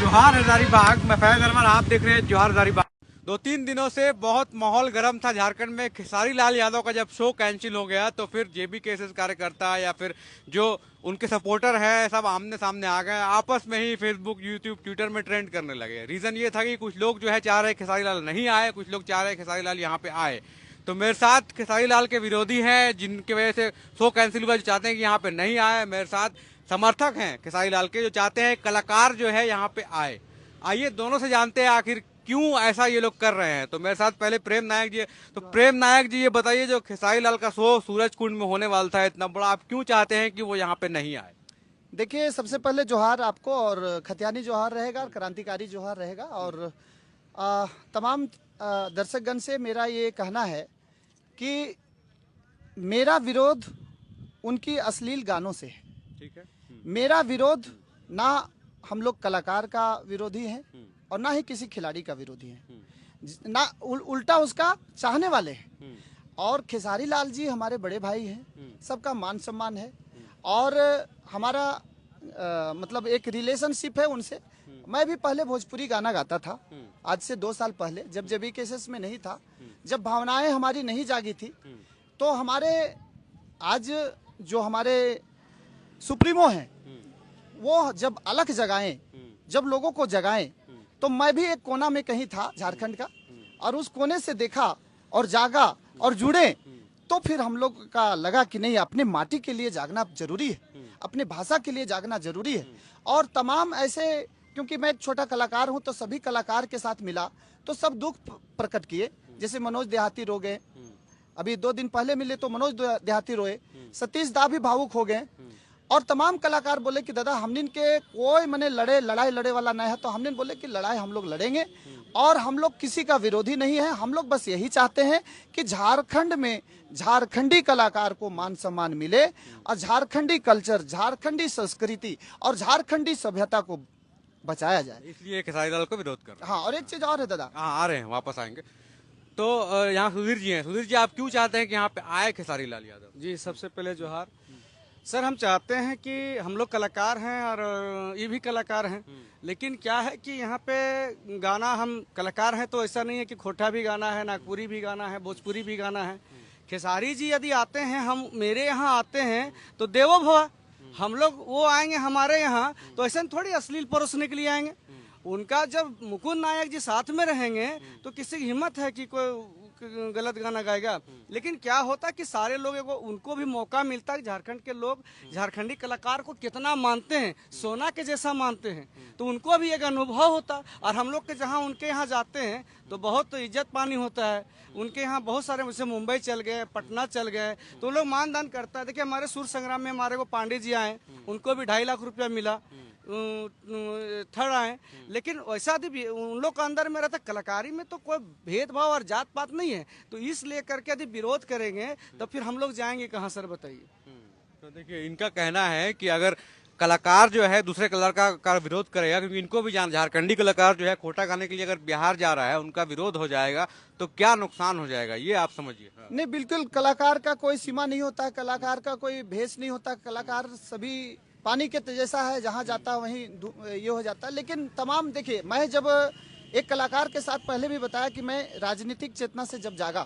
जोहार हजारीबाग। मैं फैज अरमान, आप देख रहे हैं जोहार हजारीबाग। 2-3 दिनों से बहुत माहौल गर्म था झारखंड में। खेसारी लाल यादव का जब शो कैंसिल हो गया तो फिर जेबी केसेस कार्यकर्ता या फिर जो उनके सपोर्टर है सब आमने सामने आ गए, आपस में ही फेसबुक, यूट्यूब, ट्विटर में ट्रेंड करने लगे। रीजन ये था कि कुछ लोग जो है चाह रहे खेसारी लाल नहीं आए, कुछ लोग चाह रहे खेसारी लाल यहाँ पे आए। तो मेरे साथ खेसारी लाल के विरोधी हैं जिनकी वजह से शो कैंसिल हुआ, जो चाहते हैं कि यहाँ पे नहीं आए। मेरे साथ समर्थक हैं खेसारी लाल के जो चाहते हैं कलाकार जो है यहाँ पे आए। आइए दोनों से जानते हैं आखिर क्यों ऐसा ये लोग कर रहे हैं। तो मेरे साथ पहले प्रेम नायक जी। तो प्रेम नायक जी, ये बताइए, जो खेसारी लाल का शो सूरज कुंड में होने वाला था इतना बड़ा, आप क्यों चाहते हैं कि वो यहाँ पे नहीं आए? देखिए, सबसे पहले जोहार आपको, और खतियानी जोहार रहेगा और क्रांतिकारी जोहार रहेगा। और तमाम दर्शकगण से मेरा ये कहना है कि मेरा विरोध उनकी अश्लील गानों से है। ठीक है। मेरा विरोध ना हम लोग कलाकार का विरोधी है और ना ही किसी खिलाड़ी का विरोधी है, ना उल्टा उसका चाहने वाले हैं। और खेसारी लाल जी हमारे बड़े भाई हैं, सबका मान सम्मान है और हमारा मतलब एक रिलेशनशिप है उनसे। मैं भी पहले भोजपुरी गाना गाता था, आज से 2 साल पहले, जब जेबी केसेस में नहीं था, जब भावनाएं हमारी नहीं जागी थी। तो हमारे आज जो हमारे सुप्रीमो हैं वो जब अलग जगाएं, जब लोगों को जगाएं, तो मैं भी एक कोना में कहीं था झारखंड का, और उस कोने से देखा और जागा और जुड़े। तो फिर हम लोग का लगा कि नहीं, अपने माटी के लिए जागना जरूरी है, अपने भाषा के लिए जागना जरूरी है। और तमाम ऐसे, क्योंकि मैं एक छोटा कलाकार हूं तो सभी कलाकार के साथ मिला तो सब दुख प्रकट किए। जैसे मनोज देहाती रो गए, अभी 2 दिन पहले मिले तो मनोज देहाती रोए, सतीश दा भी भावुक हो गए। और तमाम कलाकार बोले कि दादा हमने के कोई मने लड़ाई लड़े वाला नहीं है। तो हमने बोले कि लड़ाई हम लोग लड़ेंगे और हम लोग किसी का विरोधी नहीं है। हम लोग बस यही चाहते हैं कि झारखंड में झारखंडी कलाकार को मान सम्मान मिले और झारखंडी कल्चर, झारखंडी संस्कृति और झारखंडी सभ्यता को बचाया जाए, इसलिए खेसारी लाल को विरोध कर रहे हैं। हाँ, और एक चीज और है दादा। हाँ, आ रहे हैं, वापस आएंगे। तो यहाँ सुधीर जी हैं। सुधीर जी, आप क्यों चाहते हैं कि यहाँ पे आए खेसारी लाल यादव? जी, सबसे पहले जोहार सर। हम चाहते हैं कि हम लोग कलाकार हैं और ये भी कलाकार हैं, लेकिन क्या है कि यहाँ पे गाना, हम कलाकार हैं तो ऐसा नहीं है कि खोटा भी गाना है, नागपुरी भी गाना है, भोजपुरी भी गाना है। खेसारी जी यदि आते हैं, हम मेरे यहाँ आते हैं तो देवो भव, हम लोग वो आएंगे हमारे यहाँ तो ऐसा थोड़ी अश्लील परोसने के लिए आएंगे। उनका जब मुकुंद नायक जी साथ में रहेंगे तो किसी की हिम्मत है कि कोई गलत गाना गाएगा। लेकिन क्या होता कि सारे लोग उनको भी मौका मिलता है। झारखंड के लोग झारखंडी कलाकार को कितना मानते हैं, सोना के जैसा मानते हैं, तो उनको भी एक अनुभव होता। और हम लोग के जहाँ उनके यहाँ जाते हैं तो बहुत इज्जत पानी होता है। उनके यहाँ बहुत सारे, जैसे मुंबई चल गए, पटना चल गए, तो लोग मानदान करता है। देखिए, हमारे सूर संग्राम में हमारे को पांडे जी आए, उनको भी 2.5 लाख रुपया मिला, थर्ड आए। लेकिन वैसा भी उन लोग का अंदर में रहता, कलाकारी में तो कोई भेदभाव और जात पात नहीं है। तो इसलिए करके यदि विरोध करेंगे तो फिर हम लोग जाएंगे कहाँ सर, बताइए। तो देखिए, इनका कहना है कि अगर कलाकार जो है दूसरे कलाकार का विरोध करेगा, क्योंकि इनको भी जान, झारखंडी कलाकार जो है खोटा गाने के लिए अगर बिहार जा रहा है, उनका विरोध हो जाएगा तो क्या नुकसान हो जाएगा, ये आप समझिए। हाँ। नहीं, बिल्कुल, कलाकार का कोई सीमा नहीं होता, कलाकार का कोई भेष नहीं होता। कलाकार सभी पानी के जैसा है, जहाँ जाता है वहीं ये हो जाता है। लेकिन तमाम, देखिए, मैं जब एक कलाकार के साथ पहले भी बताया कि मैं राजनीतिक चेतना से जब जागा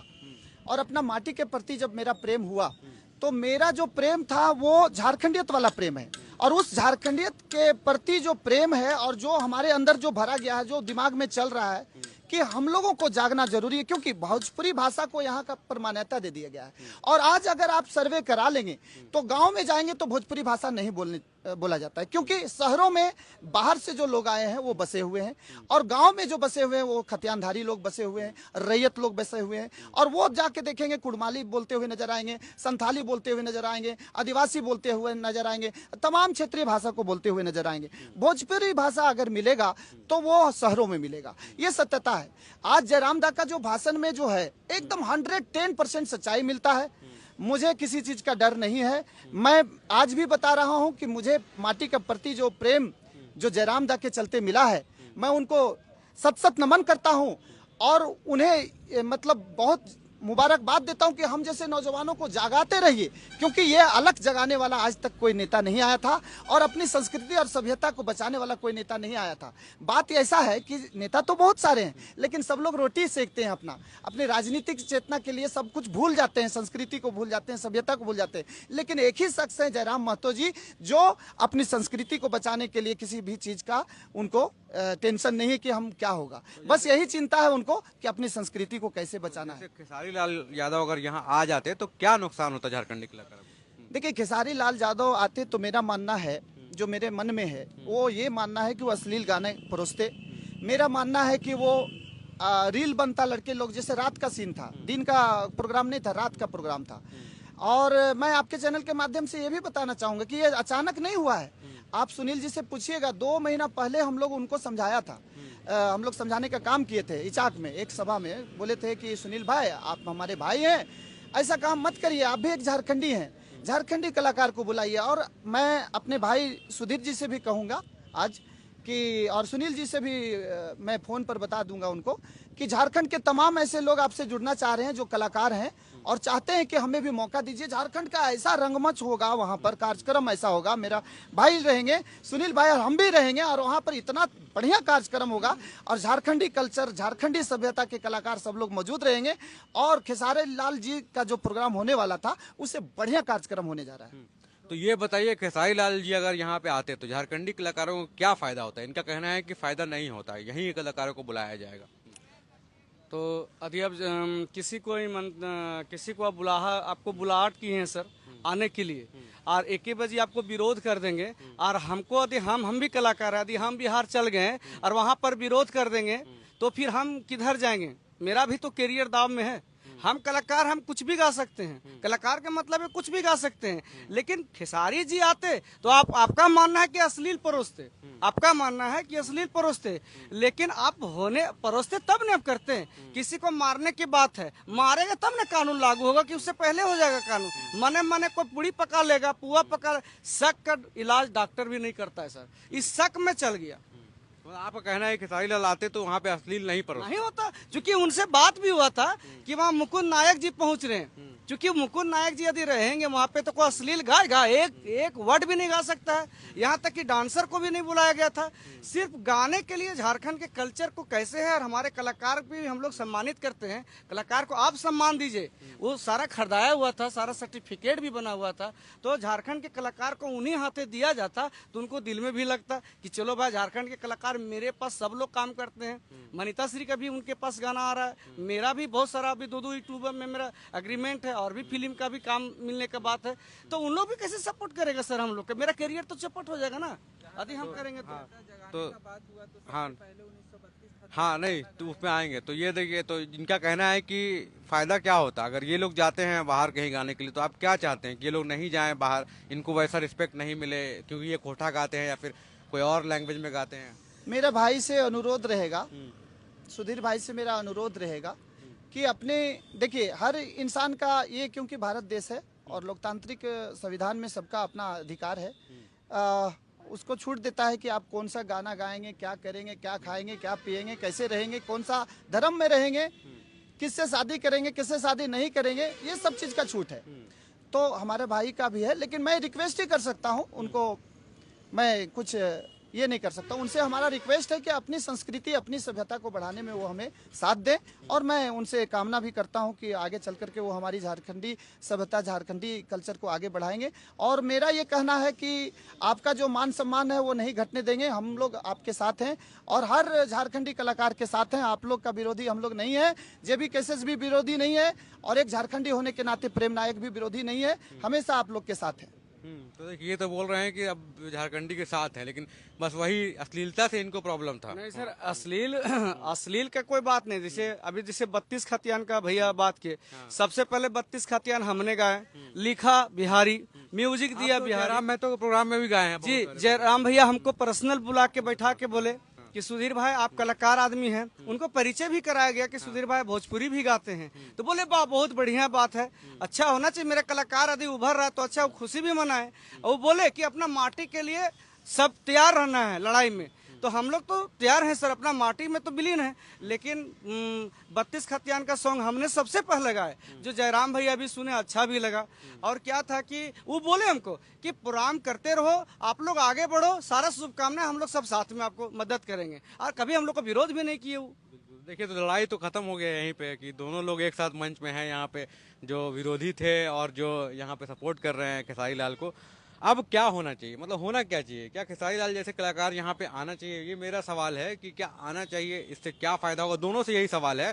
और अपना माटी के प्रति जब मेरा प्रेम हुआ, तो मेरा जो प्रेम था वो झारखंडियत वाला प्रेम है। और उस झारखंडियत के प्रति जो प्रेम है और जो हमारे अंदर जो भरा गया है, जो दिमाग में चल रहा है कि हम लोगों को जागना जरूरी है, क्योंकि भोजपुरी भाषा को यहाँ का पर मान्यता दे दिया गया है। और आज अगर आप सर्वे करा लेंगे तो गांव में जाएंगे तो भोजपुरी भाषा नहीं बोला जाता है, क्योंकि शहरों में बाहर से जो लोग आए हैं वो बसे हुए हैं और गांव में जो बसे हुए हैं वो खतियानधारी लोग बसे हुए हैं, रैयत लोग बसे हुए हैं। और वो जाके देखेंगे, कुड़माली बोलते हुए नजर आएंगे, संथाली बोलते हुए नजर आएंगे, आदिवासी बोलते हुए नजर आएंगे, तमाम क्षेत्रीय भाषा को बोलते हुए नजर आएंगे। भोजपुरी भाषा अगर मिलेगा तो वो शहरों में मिलेगा, ये सत्यता है। आज जयराम दा का जो भाषण में जो है एकदम 110% सच्चाई मिलता है। मुझे किसी चीज का डर नहीं है। मैं आज भी बता रहा हूं कि मुझे माटी के प्रति जो प्रेम जो जयराम दा के चलते मिला है, मैं उनको सत सत नमन करता हूं और उन्हें मतलब बहुत मुबारकबाद देता हूं कि हम जैसे नौजवानों को जागाते रहिए, क्योंकि ये अलग जगाने वाला आज तक कोई नेता नहीं आया था और अपनी संस्कृति और सभ्यता को बचाने वाला कोई नेता नहीं आया था। बात ऐसा है कि नेता तो बहुत सारे हैं, लेकिन सब लोग रोटी सेकते हैं अपनी राजनीतिक चेतना के लिए सब कुछ भूल जाते हैं, संस्कृति को भूल जाते हैं, सभ्यता को भूल जाते हैं। लेकिन एक ही शख्स है जयराम महतो जी, जो अपनी संस्कृति को बचाने के लिए किसी भी चीज का उनको टेंशन नहीं है कि हम क्या होगा, बस यही चिंता है उनको कि अपनी संस्कृति को कैसे बचाना है। खेसारी लाल यादव अगर यहाँ आ जाते तो क्या नुकसान होता झारखंडी कलाकारों को? देखिए, खेसारी लाल यादव आते तो मेरा मानना है, जो मेरे मन में है वो ये मानना है कि वो अश्लील गाने परोसते। मेरा मानना है कि वो रील बनता, लड़के लोग, जैसे रात का सीन था, दिन का प्रोग्राम नहीं था, रात का प्रोग्राम था। और मैं आपके चैनल के माध्यम से ये भी बताना चाहूंगा कि ये अचानक नहीं हुआ है। आप सुनील जी से पूछिएगा, 2 महीना पहले हम लोग उनको समझाया था, हम लोग समझाने का काम किए थे इचाक में, एक सभा में बोले थे कि सुनील भाई आप हमारे भाई हैं, ऐसा काम मत करिए, आप भी एक झारखंडी हैं, झारखंडी कलाकार को बुलाइए। और मैं अपने भाई सुधीर जी से भी कहूँगा आज कि, और सुनील जी से भी मैं फ़ोन पर बता दूंगा उनको कि झारखंड के तमाम ऐसे लोग आपसे जुड़ना चाह रहे हैं जो कलाकार हैं और चाहते हैं कि हमें भी मौका दीजिए। झारखंड का ऐसा रंगमंच होगा, वहाँ पर कार्यक्रम ऐसा होगा, मेरा भाई रहेंगे सुनील भाई और हम भी रहेंगे, और वहाँ पर इतना बढ़िया कार्यक्रम होगा और झारखंडी कल्चर, झारखंडी सभ्यता के कलाकार सब लोग मौजूद रहेंगे। और खेसारी लाल जी का जो प्रोग्राम होने वाला था उससे बढ़िया कार्यक्रम होने जा रहा है। तो ये बताइए, खेसारी लाल जी अगर यहाँ पे आते तो झारखंडी कलाकारों को क्या फायदा होता है? इनका कहना है कि फायदा नहीं होता है, यही कलाकारों को बुलाया जाएगा। तो यदि अब किसी को आपको बुलाहट की है सर आने के लिए, और 1 बजे आपको विरोध कर देंगे, और हमको यदि हम भी कलाकार हैं, यदि हम बिहार चल गए और वहाँ पर विरोध कर देंगे तो फिर हम किधर जाएंगे? मेरा भी तो करियर दाव में है। हम कलाकार, हम कुछ भी गा सकते हैं, कलाकार का मतलब है कुछ भी गा सकते हैं। लेकिन खेसारी जी आते तो आपका मानना है कि अश्लील परोसते, आपका मानना है कि अश्लील परोसते, लेकिन आप परोसते तब न करते हैं। किसी को मारने की बात है, मारेगा तब न कानून लागू होगा कि उससे पहले हो जाएगा कानून। मने कोई पूड़ी पका लेगा, पुआ पका, शक का इलाज डॉक्टर भी नहीं करता है सर, इस शक में चल गया। तो आपका कहना है कि खेसारी लाल आते तो वहाँ पे अश्लील नहीं होता, क्योंकि उनसे बात भी हुआ था कि वहाँ मुकुंद नायक जी पहुँच रहे हैं, क्योंकि मुकुंद नायक जी यदि रहेंगे वहाँ पे तो कोई अश्लील गाएगा, एक वर्ड भी नहीं गा सकता है। यहाँ तक कि डांसर को भी नहीं बुलाया गया था, सिर्फ गाने के लिए। झारखंड के कल्चर को कैसे है, और हमारे कलाकार भी हम लोग सम्मानित करते हैं, कलाकार को आप सम्मान दीजिए। वो सारा खरीदाया हुआ था, सारा सर्टिफिकेट भी बना हुआ था, तो झारखंड के कलाकार को उन्हीं हाथे दिया जाता तो उनको दिल में भी लगता कि चलो भाई झारखंड के कलाकार, मेरे पास सब लोग काम करते हैं। मनीता श्री का भी उनके पास गाना आ रहा है, मेरा भी बहुत सारा अभी 2 यूट्यूबर में मेरा एग्रीमेंट है, और भी फिल्म का भी काम मिलने का बात है। तो उन लोग भी कैसे सपोर्ट करेगा सर हम लोग का? मेरा करियर तो चौपट हो जाएगा ना यदि हम करेंगे तो हाँ नहीं तो उसमें आएंगे। तो ये देखिए, तो इनका कहना है कि फायदा क्या होता अगर ये लोग जाते हैं बाहर कहीं गाने के लिए। तो आप क्या चाहते हैं कि ये लोग नहीं जाएं बाहर, इनको वैसा रिस्पेक्ट नहीं मिले क्योंकि ये कोठा गाते हैं या फिर कोई और लैंग्वेज में गाते हैं? मेरा भाई से अनुरोध रहेगा, सुधीर भाई से मेरा अनुरोध रहेगा कि अपने, देखिए हर इंसान का ये, क्योंकि भारत देश है और लोकतांत्रिक संविधान में सबका अपना अधिकार है, उसको छूट देता है कि आप कौन सा गाना गाएंगे, क्या करेंगे, क्या खाएंगे, क्या पिएंगे, कैसे रहेंगे, कौन सा धर्म में रहेंगे, किससे शादी करेंगे, किससे शादी नहीं करेंगे, ये सब चीज़ का छूट है। तो हमारे भाई का भी है, लेकिन मैं रिक्वेस्ट ही कर सकता हूँ उनको, मैं कुछ ये नहीं कर सकता। उनसे हमारा रिक्वेस्ट है कि अपनी संस्कृति, अपनी सभ्यता को बढ़ाने में वो हमें साथ दें, और मैं उनसे कामना भी करता हूं कि आगे चल करके वो हमारी झारखंडी सभ्यता, झारखंडी कल्चर को आगे बढ़ाएंगे। और मेरा ये कहना है कि आपका जो मान सम्मान है वो नहीं घटने देंगे, हम लोग आपके साथ हैं और हर झारखंडी कलाकार के साथ हैं। आप लोग का विरोधी हम लोग नहीं है, जेबी केसेस भी विरोधी नहीं है, और एक झारखंडी होने के नाते प्रेम नायक भी विरोधी नहीं है, हमेशा आप लोग के साथ है। तो देखिए, ये तो बोल रहे हैं कि अब झारखंडी के साथ है, लेकिन बस वही अश्लीलता से इनको प्रॉब्लम था। नहीं सर, अश्लील का कोई बात नहीं। जैसे अभी 32 खतियान का भैया बात किए, सबसे पहले 32 खतियान हमने गाए, लिखा बिहारी, म्यूजिक दिया बिहारी। मैं तो प्रोग्राम में भी गाए हैं जी। जयराम भैया हमको पर्सनल बुला के बैठा के बोले कि सुधीर भाई आप कलाकार आदमी हैं, उनको परिचय भी कराया गया कि सुधीर भाई भोजपुरी भी गाते हैं। तो बोले वाह बहुत बढ़िया बात है, अच्छा होना चाहिए, मेरा कलाकार यदि उभर रहा है तो अच्छा, वो खुशी भी मनाए। और वो बोले कि अपना माटी के लिए सब तैयार रहना है लड़ाई में। तो हम लोग तो तैयार हैं सर, अपना माटी में तो विलीन है, लेकिन 32 खतियान का सॉन्ग हमने सबसे पहले गाए, जो जयराम भैया भी सुने, अच्छा भी लगा। और क्या था कि वो बोले हमको कि प्रोग्राम करते रहो, आप लोग आगे बढ़ो, सारा शुभकामनाएं, हम लोग सब साथ में आपको मदद करेंगे, और कभी हम लोग का विरोध भी नहीं किए वो। देखिए, तो लड़ाई तो खत्म हो गया यहीं पे कि दोनों लोग एक साथ मंच में हैं यहाँ पे, जो विरोधी थे और जो यहाँ पे सपोर्ट कर रहे हैं खेसारी लाल को। अब क्या होना चाहिए, मतलब होना क्या चाहिए? क्या खेसारी लाल जैसे कलाकार यहाँ पे आना चाहिए? ये मेरा सवाल है कि क्या आना चाहिए, इससे क्या फायदा होगा? दोनों से यही सवाल है।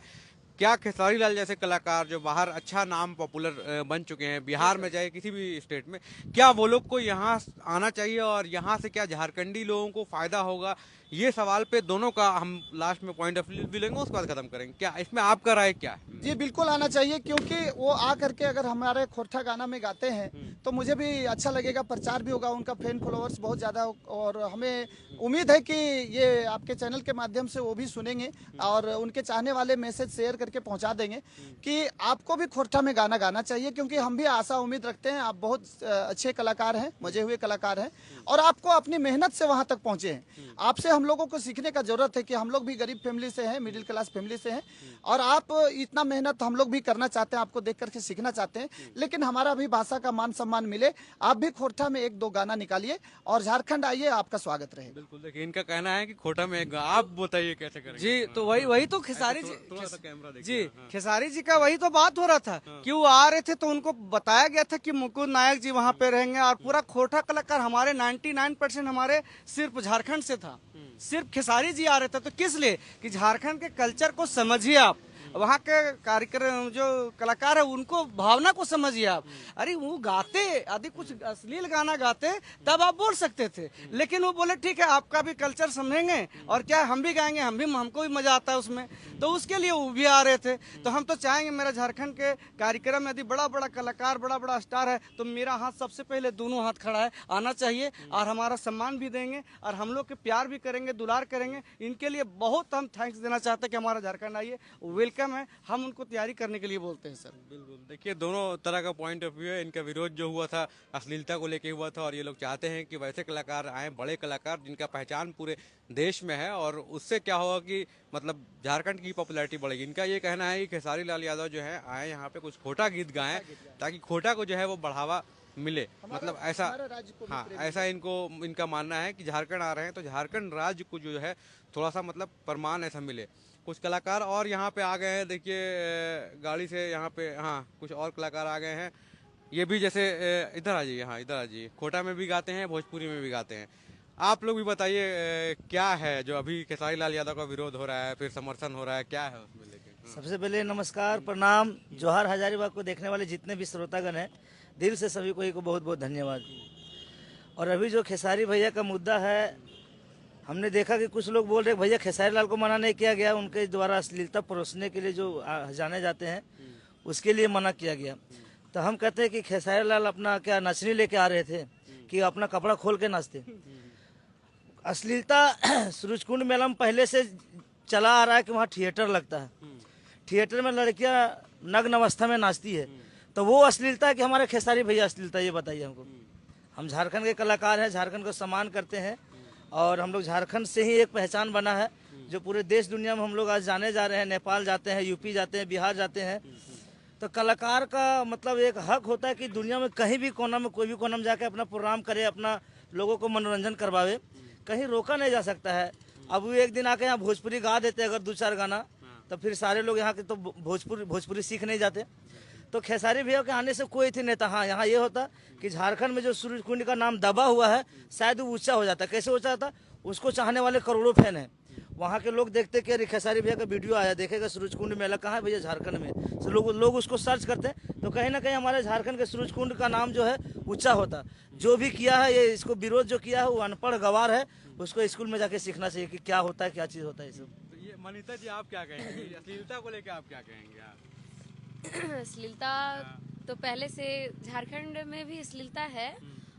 क्या खेसारी लाल जैसे कलाकार जो बाहर अच्छा नाम पॉपुलर बन चुके हैं, बिहार में चाहे किसी भी स्टेट में, क्या वो लोग को यहाँ आना चाहिए और यहाँ से क्या झारखंडी लोगों को फायदा होगा? ये सवाल पे दोनों का हम लास्ट में पॉइंट ऑफ व्यू भी लेंगे, उसके बाद खत्म करेंगे। क्या इसमें आपका राय क्या है? जी बिल्कुल आना चाहिए, क्योंकि वो आ करके अगर हमारे खोरठा गाना में गाते हैं तो मुझे भी अच्छा लगेगा, प्रचार भी होगा, उनका फैन फॉलोअर्स बहुत ज़्यादा, और हमें उम्मीद है कि ये आपके चैनल के माध्यम से वो भी सुनेंगे और उनके चाहने वाले मैसेज शेयर करके पहुंचा देंगे कि आपको भी खोरठा में गाना गाना चाहिए, क्योंकि हम भी आशा उम्मीद रखते हैं। आप बहुत अच्छे कलाकार हैं, मजे हुए कलाकार हैं, और आपको अपनी मेहनत से वहाँ तक पहुँचे हैं। आपसे हम लोगों को सीखने का जरूरत है कि हम लोग भी गरीब फैमिली से हैं, मिडिल क्लास फैमिली से हैं, और आप इतना मेहनत हम लोग भी करना चाहते हैं, आपको देख करके सीखना चाहते हैं, लेकिन हमारा भी भाषा का मान सम्मान मिले। आप भी खोरठा में एक दो गाना निकालिए और झारखंड आइए, आपका स्वागत रहे। बिल्कुल, देखिए इनका कहना है कि खोटा में एक, आप बताइए कैसे करेंगे? जी, तो वही तो खेसारी जी, थोड़ा सा कैमरा देखिए। जी हाँ। खेसारी जी का वही तो बात हो रहा था कि वो आ रहे थे तो उनको बताया गया था कि मुकुंद नायक जी वहाँ पे रहेंगे, और पूरा खोटा कलाकार हमारे 99% हमारे सिर्फ झारखंड से था, सिर्फ खेसारी जी आ रहे थे। तो किस लिए कि झारखंड के कल्चर को समझिए आप, वहाँ के कार्यक्रम जो कलाकार है उनको भावना को समझिए आप। अरे वो गाते, यदि कुछ अश्लील गाना गाते तब आप बोल सकते थे, लेकिन वो बोले ठीक है आपका भी कल्चर समझेंगे, और क्या हम भी गाएंगे, हमको भी मजा आता है उसमें, तो उसके लिए वो भी आ रहे थे। तो हम तो चाहेंगे मेरा झारखंड के कार्यक्रम में यदि बड़ा बड़ा कलाकार, बड़ा बड़ा स्टार है, तो मेरा हाथ सबसे पहले दोनों हाथ खड़ा है, आना चाहिए, और हमारा सम्मान भी देंगे, और हम लोग के प्यार भी करेंगे, दुलार करेंगे। इनके लिए बहुत हम थैंक्स देना चाहते हैं कि हमारा झारखंड आइए, वेलकम है, हम उनको तैयारी करने के लिए बोलते हैं सर। बिल्कुल, देखिए दोनों तरह का पॉइंट ऑफ व्यू है। इनका विरोध जो हुआ था अश्लीलता को लेके हुआ था, और ये लोग चाहते हैं कि वैसे कलाकार आए, बड़े कलाकार जिनका पहचान पूरे देश में है, और उससे क्या होगा कि मतलब झारखंड की पॉपुलैरिटी बढ़ेगी। इनका ये कहना है कि खेसारी लाल यादव जो है आए यहाँ पे कुछ खोटा गीत गाएं, ताकि खोटा को जो है वो बढ़ावा मिले, मतलब ऐसा, हाँ ऐसा इनका मानना है कि झारखंड आ रहे हैं तो झारखंड राज्य को जो है थोड़ा सा मतलब प्रमाण ऐसा मिले। कुछ कलाकार और यहाँ पे आ गए हैं, देखिए गाड़ी से यहाँ पे, हाँ कुछ और कलाकार आ गए हैं। ये भी जैसे इधर आ जाइए, हाँ इधर आ जाइए। खोटा में भी गाते हैं, भोजपुरी में भी गाते हैं। आप लोग भी बताइए क्या है जो अभी खेसारी लाल यादव का विरोध हो रहा है, फिर समर्थन हो रहा है, क्या है उसमें लेके? सबसे पहले नमस्कार, प्रणाम, जोहार हजारीबाग को देखने वाले जितने भी श्रोतागण हैं, दिल से सभी को बहुत बहुत धन्यवाद। और अभी जो खेसारी भैया का मुद्दा है, हमने देखा कि कुछ लोग बोल रहे भैया खेसारी लाल को मना नहीं किया गया, उनके द्वारा अश्लीलता परोसने के लिए जो जाने जाते हैं उसके लिए मना किया गया। तो हम कहते हैं कि खेसारी लाल अपना क्या नचनी लेके आ रहे थे कि अपना कपड़ा खोल के नाचते। अश्लीलता सूरजकुंड मेला में पहले से चला आ रहा है कि वहाँ थिएटर लगता है, थिएटर में लड़कियाँ नग्न अवस्था में नाचती है, तो वो अश्लीलता है कि हमारे खेसारी भैया अश्लीलता? ये बताइए हमको। हम झारखंड के कलाकार हैं, झारखंड को सम्मान करते हैं, और हम लोग झारखंड से ही एक पहचान बना है जो पूरे देश दुनिया में हम लोग आज जाने जा रहे हैं। नेपाल जाते हैं, यूपी जाते हैं, बिहार जाते हैं। तो कलाकार का मतलब एक हक होता है कि दुनिया में कहीं भी कोना में, कोई भी कोना में जाके अपना प्रोग्राम करे, अपना लोगों को मनोरंजन करवावे, कहीं रोका नहीं जा सकता है। अब वो एक दिन आके यहाँ भोजपुरी गा देते अगर 2-4 गाना, तो फिर सारे लोग यहाँ के तो भोजपुरी सीख नहीं जाते। तो खेसारी भैया के आने से कोई थी नहीं था। हाँ, यहाँ ये होता कि झारखंड में जो सूरजकुंड का नाम दबा हुआ है, शायद वो ऊंचा हो जाता। कैसे ऊंचा था? उसको चाहने वाले करोड़ों फैन हैं। वहाँ के लोग देखते कि अरे खेसारी भैया का वीडियो आया, देखेगा सूरजकुंड मेला कहाँ है भैया, झारखंड में। तो लोग उसको सर्च करते हैं, तो कहीं ना कहीं हमारे झारखंड के सूरजकुंड का नाम जो है ऊंचा होता। जो भी किया है ये, इसको विरोध जो किया है वो अनपढ़ गवार है, उसको स्कूल में जाके सीखना चाहिए कि क्या होता है, क्या चीज़ होता है। सब तो ये मनीता जी आप क्या कहेंगे, अश्लीलता को लेकर आप क्या कहेंगे? आप अश्लीलता तो पहले से झारखंड में भी अश्लीलता है,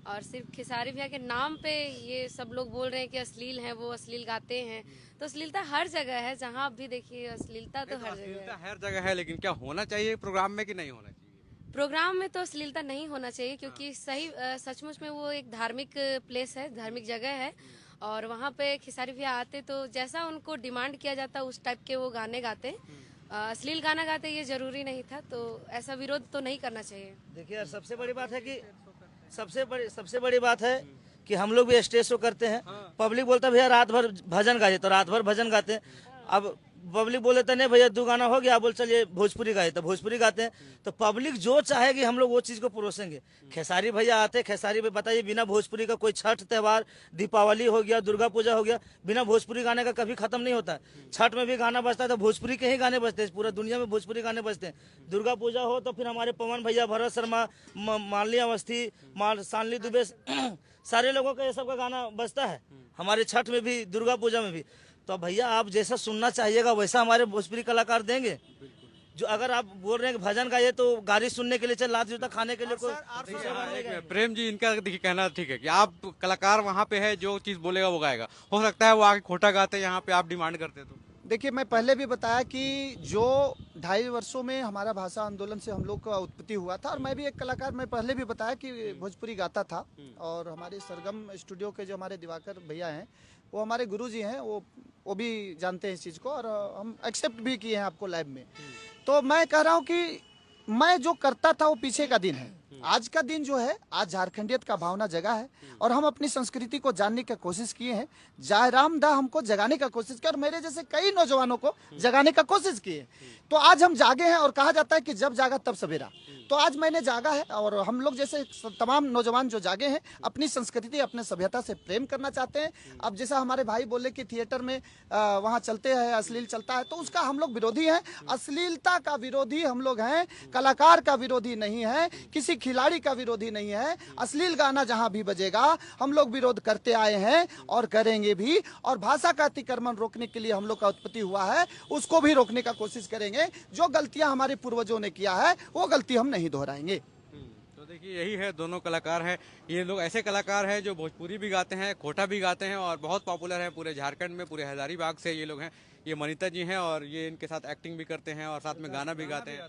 और सिर्फ खेसारी भैया के नाम पे ये सब लोग बोल रहे हैं कि अश्लील हैं, वो अश्लील गाते हैं। तो अश्लीलता हर जगह है, जहाँ आप भी देखिए अश्लीलता तो हर जगह है। हर जगह है, लेकिन क्या होना चाहिए प्रोग्राम में कि नहीं होना चाहिए? प्रोग्राम में तो अश्लीलता नहीं होना चाहिए, क्योंकि सही सचमुच में वो एक धार्मिक प्लेस है, धार्मिक जगह है, और वहाँ पे खेसारी भैया आते तो जैसा उनको डिमांड किया जाता उस टाइप के वो गाने गाते हैं। अश्लील गाना गाते ये जरूरी नहीं था, तो ऐसा विरोध तो नहीं करना चाहिए। देखिए यार, सबसे बड़ी बात है कि सबसे बड़ी बात है कि हम लोग भी स्टेज शो करते हैं। पब्लिक बोलता है भैया रात भर भजन गाइए, तो रात भर भजन गाते हैं। अब पब्लिक बोले तो नहीं भैया 2 गाना हो गया, बोल चलिए भोजपुरी गाए, तो भोजपुरी गाते हैं। तो पब्लिक जो चाहेगी हम लोग वो चीज़ को परोसेंगे। खेसारी भैया आते, खेसारी भैया बताइए, बिना भोजपुरी का कोई छठ त्यौहार, दीपावली हो गया, दुर्गा पूजा हो गया, बिना भोजपुरी गाने का कभी खत्म नहीं होता है। छठ में भी गाना बजता है तो भोजपुरी के ही गाने बजते हैं, पूरा दुनिया में भोजपुरी गाने बजते हैं। दुर्गा पूजा हो तो फिर हमारे पवन भैया, भरत शर्मा, मालिनी अवस्थी, शानली दुबे, सारे लोगों का ये सब का गाना बजता है हमारे छठ में भी, दुर्गा पूजा में भी। तो भैया आप जैसा सुनना चाहिएगा वैसा हमारे भोजपुरी कलाकार देंगे। जो अगर आप बोल रहे हैं कि भजन गाइए तो गाड़ी सुनने के लिए चल, लात जूता खाने के लिए कोई। प्रेम जी, इनका देखिए कहना ठीक है कि आप कलाकार वहाँ पे है, जो चीज बोलेगा वो गाएगा। हो सकता है वो आगे खोटा गाते हैं, यहाँ पे आप डिमांड करते तो। देखिए, मैं पहले भी बताया कि जो 2.5 वर्षों में हमारा भाषा आंदोलन से हम लोग का उत्पत्ति हुआ था, और मैं भी एक कलाकार, मैं पहले भी बताया कि भोजपुरी गाता था। और हमारे सरगम स्टूडियो के जो हमारे दिवाकर भैया हैं, वो हमारे गुरुजी हैं, वो भी जानते हैं इस चीज़ को, और हम एक्सेप्ट भी किए हैं आपको लाइव में। तो मैं कह रहा हूँ कि मैं जो करता था वो पीछे का दिन है। आज का दिन जो है, आज झारखंडियत का भावना जगा है, और हम अपनी संस्कृति को जानने की कोशिश किए हैं। जयराम दा हमको जगाने का कोशिश किया, और मेरे जैसे कई नौजवानों को जगाने का कोशिश किए। तो आज हम जागे हैं, और कहा जाता है कि जब जागा तब सवेरा। तो आज मैंने जागा है, और हम लोग जैसे तमाम नौजवान जो जागे हैं, अपनी संस्कृति, अपने सभ्यता से प्रेम करना चाहते हैं। अब जैसा हमारे भाई बोले कि थिएटर में वहाँ चलते हैं, अश्लील चलता है, तो उसका हम लोग विरोधी हैं। अश्लीलता का विरोधी हम लोग हैं, कलाकार का विरोधी नहीं है, किसी खिलाड़ी का विरोधी नहीं है। अश्लील गाना जहाँ भी बजेगा हम लोग विरोध करते आए हैं और करेंगे भी। और भाषा का अतिक्रमण रोकने के लिए हम लोग का उत्पत्ति हुआ है, उसको भी रोकने का कोशिश करेंगे। जो गलतियां हमारे पूर्वजों ने किया है वो गलती हम नहीं दोहराएंगे। तो देखिए, यही है, दोनों कलाकार हैं। ये लोग ऐसे कलाकार हैं जो भोजपुरी भी गाते हैं, खोटा भी गाते हैं, और बहुत पॉपुलर है पूरे झारखंड में, पूरे हजारीबाग से ये लोग हैं। ये मनीता जी हैं, और ये इनके साथ एक्टिंग भी करते हैं और साथ में गाना भी गाते हैं।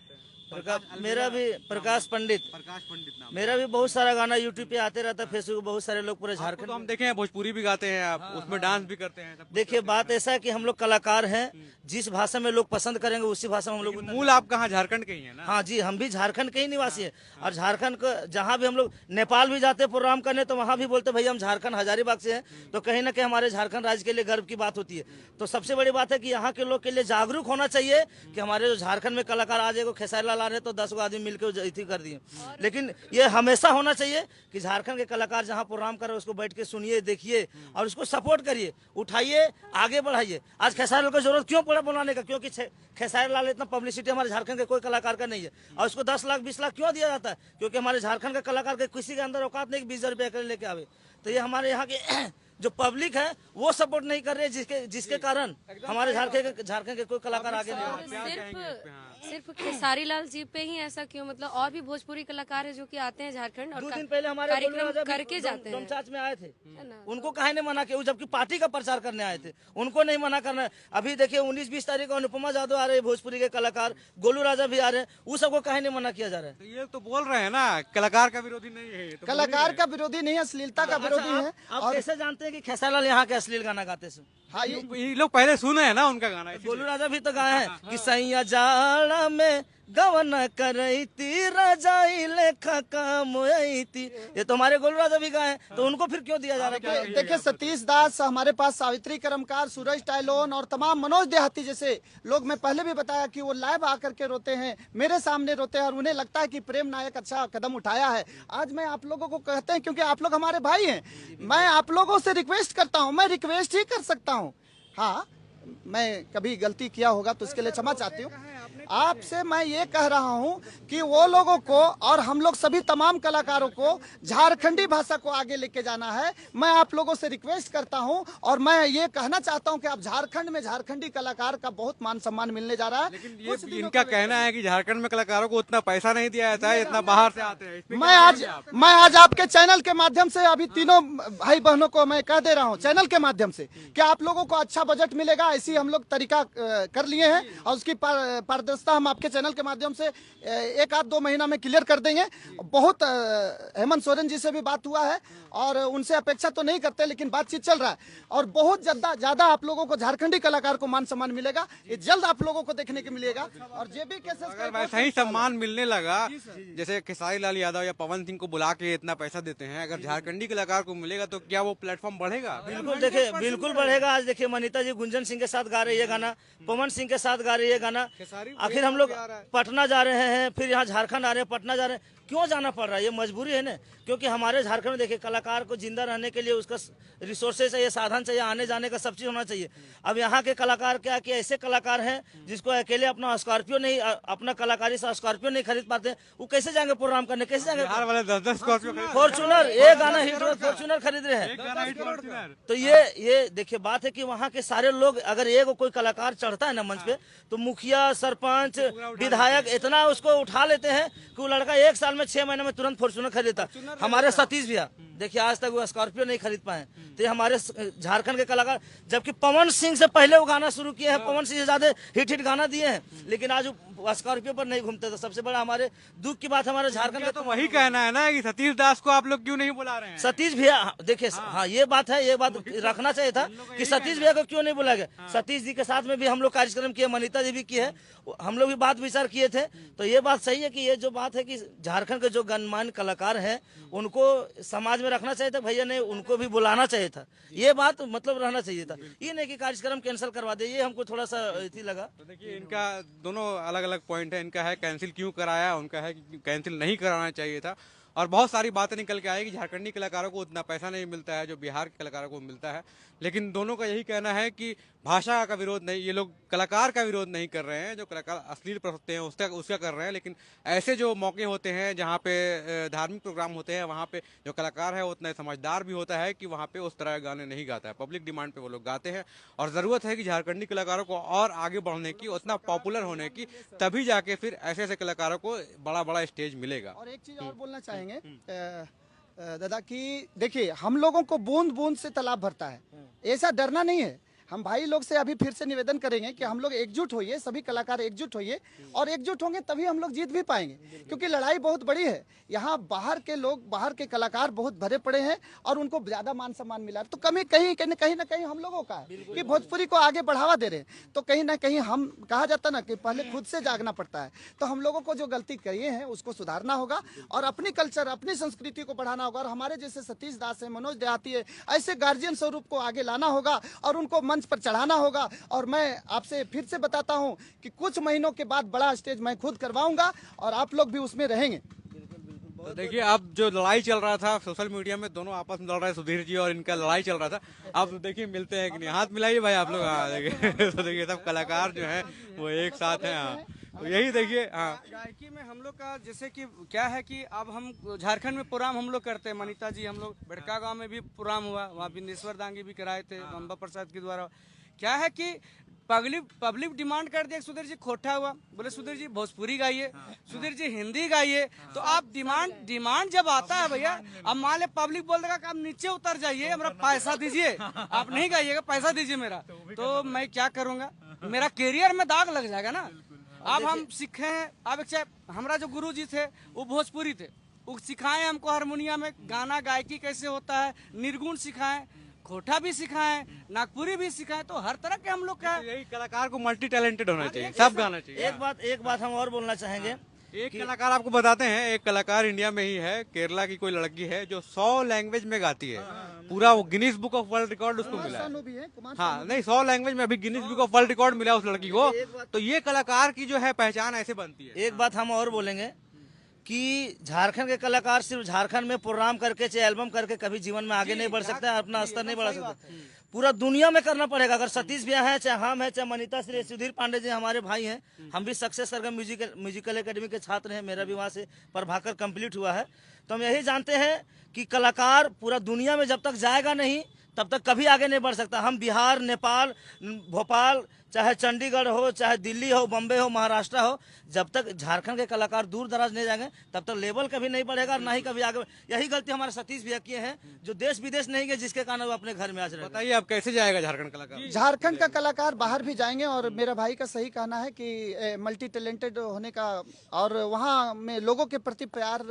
मेरा भी प्रकाश पंडित नाम। मेरा भी बहुत सारा गाना यूट्यूब पे आते रहता है, फेसबुक, बहुत सारे लोग पूरे झारखंड तो हम देखे हैं भोजपुरी भी गाते हैं आप, उसमें डांस भी करते हैं। देखिए, बात ऐसा है कि हम लोग कलाकार हैं, जिस भाषा में लोग पसंद करेंगे उसी भाषा में हम लोग। मूल आप कहाँ, झारखंड के ही है ना? हाँ जी, हम भी झारखंड के ही निवासी हैं। और झारखंड को जहाँ भी हम लोग, नेपाल भी जाते हैं प्रोग्राम करने, तो वहाँ भी बोलते भैया हम झारखंड हजारीबाग से हैं। तो कहीं ना कहीं हमारे झारखंड राज्य के लिए गर्व की बात होती है। तो सबसे बड़ी बात है कि यहाँ के लोग के लिए जागरूक होना चाहिए कि हमारे जो झारखंड में कलाकार आज एगो खेसारी लाल आ रहे तो 10 आदमी मिलकर इसी कर दिए। लेकिन ये हमेशा होना चाहिए कि झारखंड के कलाकार जहाँ प्रोग्राम कर रहे उसको बैठ के सुनिए, देखिए, और उसको सपोर्ट करिए, उठाइए, आगे बढ़ाइए। आज खेसारी लाल को जरूरत क्यों पड़ा बुलाने का? क्योंकि खेसारी लाल इतना पब्लिसिटी हमारे झारखंड के कोई कलाकार का नहीं है। और उसको 10 लाख 20 लाख क्यों दिया जाता है? क्योंकि हमारे झारखंड के कलाकार के किसी के अंदर औकात नहीं 20,000 रुपया कर लेके आवे। तो ये हमारे यहाँ के जो पब्लिक है वो सपोर्ट नहीं कर रहे, जिसके कारण हमारे झारखंड के कोई कलाकार आगे नहीं। सिर्फ खेसारी लाल जी पे ही ऐसा क्यों? मतलब और भी भोजपुरी कलाकार है जो कि आते हैं झारखंड और 2 दिन पहले हमारे कार्यक्रम करके जाते हैं। डोमचाच में आए थे, उनको काहे ने मना किया? जबकि पार्टी का प्रचार करने आए थे, उनको नहीं मना करना है। अभी देखिए 19-20 तारीख को अनुपमा यादव आ रहे हैं, भोजपुरी के कलाकार, गोलू राजा भी आ रहे हैं, वो सबको काहे नहीं मना किया जा रहा है? तो ये तो बोल रहे हैं ना, कलाकार का विरोधी नहीं है। तो कलाकार का विरोधी नहीं है, अश्लीलता का विरोधी है। आप कैसे जानते हैं कि खेसारी लाल यहाँ के अश्लील गाना गाते हैं? हाँ, ये लोग पहले सुने हैं ना उनका गाना। गोलू राजा भी तो गाए हैं कि सैया जाड़ा में गवन करती रजाई लेखा काम आईती। ये तो हमारे गोलू राजा भी गाए हैं, तो उनको फिर क्यों दिया जा रहा है? देखिए, सतीश दास, हमारे पास सावित्री कर्मकार, सूरज टाइलोन और तमाम मनोज देहाती जैसे लोग, मैं पहले भी बताया कि वो लाइव आकर के रोते हैं, मेरे सामने रोते हैं, और उन्हें लगता है कि प्रेम नायक अच्छा कदम उठाया है। आज मैं आप लोगों को कहते हैं, क्योंकि आप लोग हमारे भाई हैं, मैं आप लोगों से रिक्वेस्ट करता हूँ, मैं रिक्वेस्ट ही कर सकता हूँ। हाँ, मैं कभी गलती किया होगा तो इसके लिए क्षमा चाहती हूँ। आपसे मैं ये कह रहा हूँ कि वो लोगों को और हम लोग सभी तमाम कलाकारों को झारखंडी भाषा को आगे लेके जाना है। मैं आप लोगों से रिक्वेस्ट करता हूँ, और मैं ये कहना चाहता हूँ कि अब झारखंड में झारखंडी कलाकार का बहुत मान सम्मान मिलने जा रहा है। लेकिन ये इनका कहना है कि झारखंड में कलाकारों को उतना पैसा नहीं दिया जाता है, इतना बाहर से आते हैं। मैं आज आपके चैनल के माध्यम से अभी तीनों भाई बहनों को मैं कह दे रहा हूँ, चैनल के माध्यम से, कि आप लोगों को अच्छा बजट मिलेगा, ऐसी हम लोग तरीका कर लिए हैं और उसकी पारदर्शिता हम आपके चैनल के माध्यम से 1-2 महीना में क्लियर कर देंगे। बहुत हेमंत सोरेन जी से भी बात हुआ है और उनसे अपेक्षा तो नहीं करते, लेकिन बातचीत चल रहा है और बहुत ज्यादा आप लोगों को झारखंडी कलाकार को मान सम्मान मिलेगा। ये जल्द आप लोगों को देखने को मिलेगा। और जेबी केसेस अगर वैसा ही सम्मान मिलने लगा जैसे खेसारी लाल यादव या पवन सिंह को बुला के इतना पैसा देते हैं, अगर झारखंडी कलाकार को मिलेगा तो क्या वो प्लेटफॉर्म बढ़ेगा? बिल्कुल देखिए, बिल्कुल बढ़ेगा। आज देखिए मनीता जी गुंजन सिंह के साथ गा रही है गाना, पवन सिंह के साथ गा रही है गाना। आखिर हम लोग पटना जा रहे हैं, फिर यहाँ झारखंड आ रहे हैं, पटना जा रहे हैं, क्यों जाना पड़ रहा है? ये मजबूरी है ना, क्योंकि हमारे झारखंड में देखिए कलाकार को जिंदा रहने के लिए उसका रिसोर्सेज चाहिए, साधन चाहिए, आने जाने का सब चीज होना चाहिए। अब यहाँ के कलाकार क्या कि ऐसे कलाकार हैं जिसको अकेले अपना स्कॉर्पियो नहीं, अपना कलाकारी से स्कॉर्पियो नहीं खरीद पाते, वो कैसे जाएंगे प्रोग्राम करने, कैसे जाएंगे? बिहार वाले 10-10 स्कॉर्पियो फॉर्चूनर एक गाना हिट हुआ, फॉर्चूनर खरीद रहे हैं। तो ये देखिए बात है कि वहाँ के सारे लोग, अगर एक कोई कलाकार चढ़ता है ना मंच पे, तो मुखिया, सरपंच, विधायक इतना उसको उठा लेते हैं कि वो लड़का 1 साल में 6 महीने में तुरंत फॉर्चूनर खरीदता। हमारे सतीश भैया देखिए आज तक वो स्कॉर्पियो नहीं खरीद पाए। तो ये हमारे झारखंड के कलाकार, जबकि पवन सिंह से पहले वो गाना शुरू किए हैं, पवन सिंह से ज्यादा हिट गाना दिए हैं, लेकिन आज स्कॉर्पियो पर नहीं घूमते। तो सबसे बड़ा हमारे दुख की बात हमारे झारखंड का तो वही कहना है ना कि सतीश दास को आप लोग क्यों नहीं बुला रहे हैं? सतीश भैया देखिए, हाँ ये बात है, ये बात रखना चाहिए था कि सतीश भैया को क्यों नहीं बुलाया गया। सतीश जी के साथ में भी हम लोग कार्यक्रम किए, मनीता जी भी किए है, हम लोग भी बात विचार किए थे। तो ये बात सही है कि ये जो बात है कि झारखंड के जो गणमान्य कलाकार हैं उनको समाज में रखना चाहिए था, भैया ने उनको भी बुलाना चाहिए था। ये बात मतलब रहना चाहिए था, ये नहीं कि कार्यक्रम कैंसिल करवा दे। ये हमको थोड़ा सा इसी लगा। तो देखिए इनका दोनों अलग अलग पॉइंट है। इनका है कैंसिल क्यों कराया, उनका है कि कैंसिल नहीं कराना चाहिए था। और बहुत सारी बातें निकल के आई कि झारखंडी कलाकारों को उतना पैसा नहीं मिलता है जो बिहार के कलाकारों को मिलता है। लेकिन दोनों का यही कहना है कि भाषा का विरोध नहीं, ये लोग कलाकार का विरोध नहीं कर रहे हैं। जो कलाकार अश्लील प्रस्तुत हैं उसका कर रहे हैं। लेकिन ऐसे जो मौके होते हैं जहाँ पे धार्मिक प्रोग्राम होते हैं, वहाँ पे जो कलाकार है वो उतना समझदार भी होता है कि वहाँ पे उस तरह के गाने नहीं गाता है। पब्लिक डिमांड पे वो लोग गाते हैं और ज़रूरत है कि झारखंडी कलाकारों को और आगे बढ़ने की, उतना पॉपुलर होने की, तभी जाके फिर ऐसे ऐसे कलाकारों को बड़ा बड़ा स्टेज मिलेगा। और एक चीज और बोलना चाहेंगे दादा कि देखिए हम लोगों को बूंद बूंद से तालाब भरता है, ऐसा डरना नहीं है। हम भाई लोग से अभी फिर से निवेदन करेंगे कि हम लोग एकजुट होइए, सभी कलाकार एकजुट होइए, और एकजुट होंगे तभी हम लोग जीत भी पाएंगे, क्योंकि लड़ाई बहुत बड़ी है। यहाँ बाहर के लोग, बाहर के कलाकार बहुत भरे पड़े हैं और उनको ज्यादा मान सम्मान मिला, तो कमी कहीं ना कहीं हम लोगों का है कि भोजपुरी को आगे बढ़ावा दे रहे हैं। तो कहीं ना कहीं हम कहा जाता ना कि पहले खुद से जागना पड़ता है। तो हम लोगों को जो गलती किए हैं उसको सुधारना होगा और अपनी कल्चर, अपनी संस्कृति को बढ़ाना होगा। और हमारे जैसे सतीश दास है, मनोज देहाती है, ऐसे गार्जियन स्वरूप को आगे लाना होगा और उनको मंच पर चढ़ाना होगा। और मैं आपसे फिर से बताता हूं कि कुछ महीनों के बाद बड़ा स्टेज मैं खुद करवाऊंगा और आप लोग भी उसमें रहेंगे। तो देखिए अब जो लड़ाई चल रहा था सोशल मीडिया में, दोनों आपस में लड़ रहे हैं, सुधीर जी और इनका लड़ाई चल रहा था। अब देखिए मिलते हैं कि नहीं, हाथ मिलाइए भाई आप लोग। हाँ देखिए तो देखिए सब कलाकार जो हैं वो एक साथ हैं। हाँ तो यही देखिए। हाँ गायकी में हम लोग का जैसे कि क्या है कि अब हम झारखंड में प्रोग्राम हम लोग करते हैं, मनीता जी हम लोग बड़का गांव में भी प्रोग्राम हुआ, वहाँ बिंदेश्वर दांगी भी कराए थे अम्बा प्रसाद के द्वारा। क्या है कि पब्लिक डिमांड कर दिया, सुधीर जी खोटा हुआ, बोले सुधीर जी भोजपुरी गाइए, सुधीर जी हिंदी गाइए। तो आप डिमांड जब आता है भैया, अब मान ले पब्लिक बोल देगा कि आप नीचे उतर जाइए, हमारा पैसा दीजिए, आप नहीं गाइएगा, पैसा दीजिए मेरा, तो मैं क्या करूंगा, मेरा कैरियर में दाग लग जाएगा ना। अब हम सीखे हैं, अब एक हमारा जो गुरु जी थे वो भोजपुरी थे, वो सिखाए हमको हारमोनियम में गाना गायकी कैसे होता है, निर्गुण सिखाएं, खोटा भी सिखाएं, नागपुरी भी सिखाएं। तो हर तरह के हम लोग का यही कलाकार को मल्टी टैलेंटेड होना चाहिए, सब गाना चाहिए। एक बात हम और बोलना चाहेंगे। एक कलाकार आपको बताते हैं, एक कलाकार इंडिया में ही है, केरला की कोई लड़की है जो 100 लैंग्वेज में गाती है, पूरा वो Guinness book of world record उसको मिला है। हाँ नहीं, 100 लैंग्वेज में अभी Guinness book of world record मिला उस लड़की को। तो ये कलाकार की जो है पहचान ऐसे बनती है। एक बात हम और बोलेंगे कि झारखंड के कलाकार सिर्फ झारखंड में प्रोग्राम करके, चाहे एल्बम करके कभी जीवन में आगे नहीं बढ़ सकते, अपना स्तर नहीं बढ़ा सकते, पूरा दुनिया में करना पड़ेगा। अगर सतीश भैया है, चाहे हम है, चाहे मनीता श्री, सुधीर पांडे जी हमारे भाई हैं, हम भी सक्सेस सरगम म्यूजिकल एकेडमी के छात्र हैं, मेरा भी वहाँ से प्रभाकर कंप्लीट हुआ है। तो हम यही जानते हैं कि कलाकार पूरा दुनिया में जब तक जाएगा नहीं तब तक कभी आगे नहीं बढ़ सकता। हम बिहार, नेपाल, भोपाल, चाहे चंडीगढ़ हो, चाहे दिल्ली हो, बम्बई हो, महाराष्ट्र हो, जब तक झारखंड के कलाकार दूर दराज नहीं जाएंगे तब तक लेवल कभी नहीं बढ़ेगा और ना ही कभी आगे। यही गलती हमारे सतीश भैया किए हैं, जो देश विदेश नहीं गए, जिसके कारण वो अपने घर में आज रहे। बताइए अब कैसे जाएगा झारखंड कलाकार? झारखंड का कलाकार बाहर भी जाएंगे और मेरा भाई का सही कहना है कि मल्टी टैलेंटेड होने का और वहाँ में लोगों के प्रति प्यार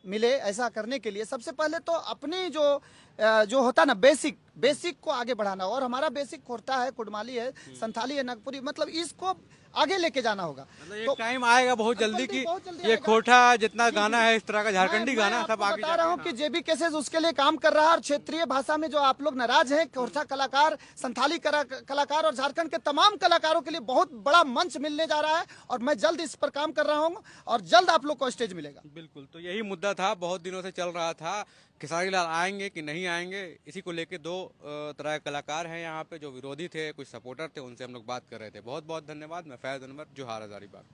मिले, ऐसा करने के लिए सबसे पहले तो अपनी जो होता ना बेसिक को आगे बढ़ाना। और हमारा बेसिक खोरता है, कुडमाली है, संथाली है, नागपुरी, मतलब इसको आगे लेके जाना होगा। मतलब एक टाइम आएगा बहुत जल्दी कि बहुत जल्दी ये आएगा। खोटा जितना गाना है इस तरह का झारखंडी गाना सब आगे बता रहा हूँ कि जेबी केसेस उसके लिए काम कर रहा है। और क्षेत्रीय भाषा में जो आप लोग नाराज हैं, खोरछा कलाकार, संथाली कलाकार और झारखंड के तमाम कलाकारों के लिए बहुत बड़ा मंच मिलने जा रहा है और मैं जल्द इस पर काम कर रहा हूँ और जल्द आप लोग को स्टेज मिलेगा। बिल्कुल, तो यही मुद्दा था, बहुत दिनों से चल रहा था, खेसारी लाल आएंगे कि नहीं आएंगे। इसी को लेके दो तरह के कलाकार हैं यहाँ पे, जो विरोधी थे, कुछ सपोर्टर थे, उनसे हम लोग बात कर रहे थे। बहुत बहुत धन्यवाद। मैं फैज अनवर, जोहार हजारीबाग।